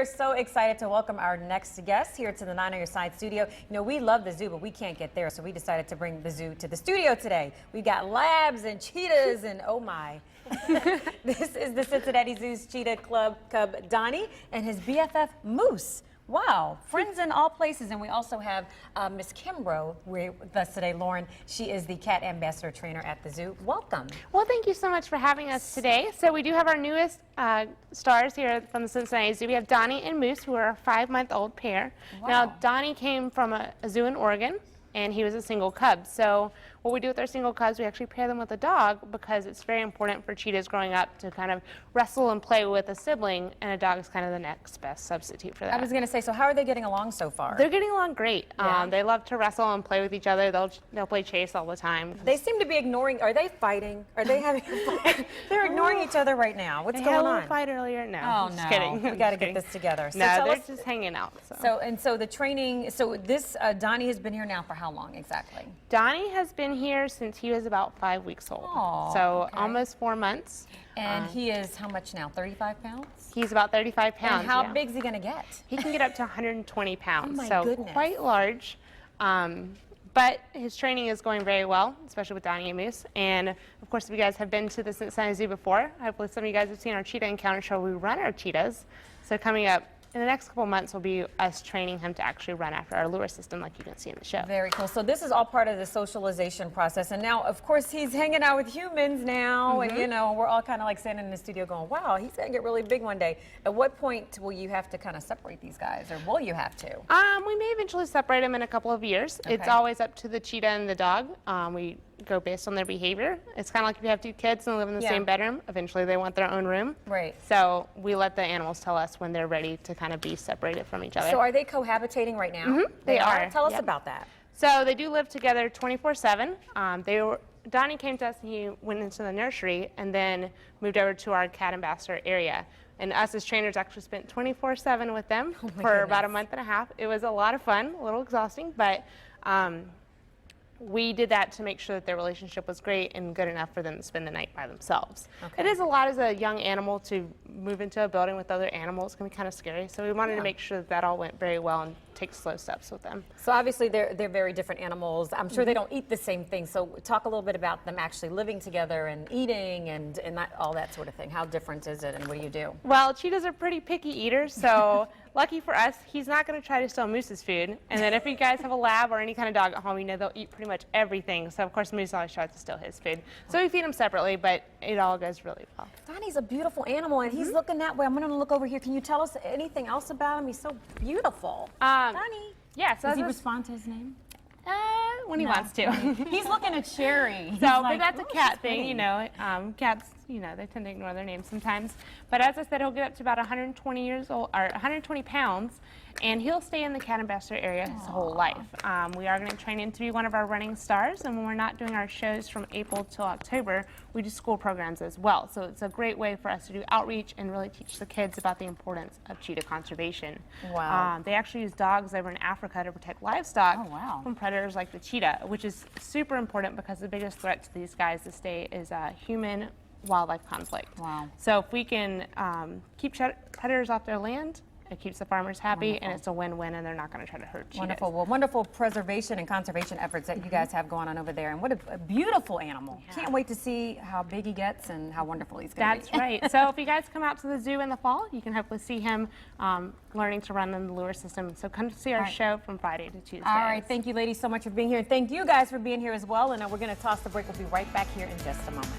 We're so excited to welcome our next guest here to the 9 on Your Side studio. You know, we love the zoo, but we can't get there, so we decided to bring the zoo to the studio today. We got labs and cheetahs and oh my. This is the Cincinnati Zoo's Cheetah Club cub Donni and his BFF Moose. Wow, friends in all places. And we also have Miss Kimbrough with us today. Lauren, she is the cat ambassador trainer at the zoo. Welcome. Well, thank you so much for having us today. So we do have our newest stars here from the Cincinnati Zoo. We have Donni and Moose, who are a 5-month-old pair. Wow. Now, Donni came from a zoo in Oregon, and he was a single cub. So what we do with our single cubs, we actually pair them with a dog because it's very important for cheetahs growing up to kind of wrestle and play with a sibling, and a dog is kind of the next best substitute for that. I was going to say, so how are they getting along so far? They're getting along great. Yeah. They love to wrestle and play with each other. They'll play chase all the time. They seem to be ignoring. Are they fighting? Are they having a fight? They're ignoring each other right now. What's going on? They had a fight earlier. No, oh, just no. kidding. We got to get this together. So no, they're just hanging out. So the training. So this Donni has been here now for how long exactly? Donni has been here since he was about 5 weeks old. Aww, so okay. Almost 4 months. And he is how much now? 35 pounds? He's about 35 pounds. And how big is he going to get? He can get up to 120 pounds. Oh my so goodness. Quite large. But his training is going very well, especially with Donni and Moose. And of course, if you guys have been to the Cincinnati Zoo before, hopefully some of you guys have seen our cheetah encounter show. We run our cheetahs. So coming up in the next couple months will be us training him to actually run after our lure system like you can see in the show. Very cool. So this is all part of the socialization process. And now, of course, he's hanging out with humans now. And, you know, we're all kind of like standing in the studio going, wow, he's going to get really big one day. At what point will you have to kind of separate these guys, or will you have to? We may eventually separate them in a couple of years. Okay. It's always up to the cheetah and the dog. We go based on their behavior. It's kind of like if you have 2 kids and live in the same bedroom, eventually they want their own room. Right. So we let the animals tell us when they're ready to kind of be separated from each other. So are they cohabitating right now? They are. Tell us about that. So they do live together 24/7. Donni came to us and he went into the nursery and then moved over to our cat ambassador area. And us as trainers actually spent 24/7 with them for about a month and a half. It was a lot of fun, a little exhausting, but we did that to make sure that their relationship was great and good enough for them to spend the night by themselves. Okay. It is a lot as a young animal to move into a building with other animals. It can be kind of scary. So we wanted to make sure that that all went very well and take slow steps with them. So obviously they're very different animals. I'm sure they don't eat the same thing. So talk a little bit about them actually living together and eating and all that sort of thing. How different is it and what do you do? Well, cheetahs are pretty picky eaters. So lucky for us, he's not going to try to steal Moose's food. And then if you guys have a lab or any kind of dog at home, you know they'll eat pretty much everything. So of course Moose always tries to steal his food. So we feed him separately, but it all goes really well. Donnie's a beautiful animal, and he's looking that way. I'm going to look over here. Can you tell us anything else about him? He's so beautiful. Donni. Yeah. So does he respond to his name? When he wants to. He's looking at Sherry. So, but that's a cat thing, you know. Cats, you know, they tend to ignore their names sometimes. But as I said, he'll get up to about 120 years old, or 120 pounds, and he'll stay in the cat ambassador area his whole life. We are going to train him to be one of our running stars, and when we're not doing our shows from April till October, we do school programs as well. So it's a great way for us to do outreach and really teach the kids about the importance of cheetah conservation. Wow. They actually use dogs over in Africa to protect livestock from predators like the cheetah, which is super important because the biggest threat to these guys this day is human-wildlife conflict. Wow. So if we can keep predators off their land, it keeps the farmers happy, and it's a win-win, and they're not going to try to hurt cheetahs. Wonderful. Well, wonderful preservation and conservation efforts that you guys have going on over there. And what a beautiful animal. Yeah. Can't wait to see how big he gets and how wonderful he's going to be. That's right. So if you guys come out to the zoo in the fall, you can hopefully see him learning to run in the lure system. So come to see our show from Friday to Tuesday. All right. Thank you, ladies, so much for being here. Thank you guys for being here as well. And we're going to toss the break. We'll be right back here in just a moment.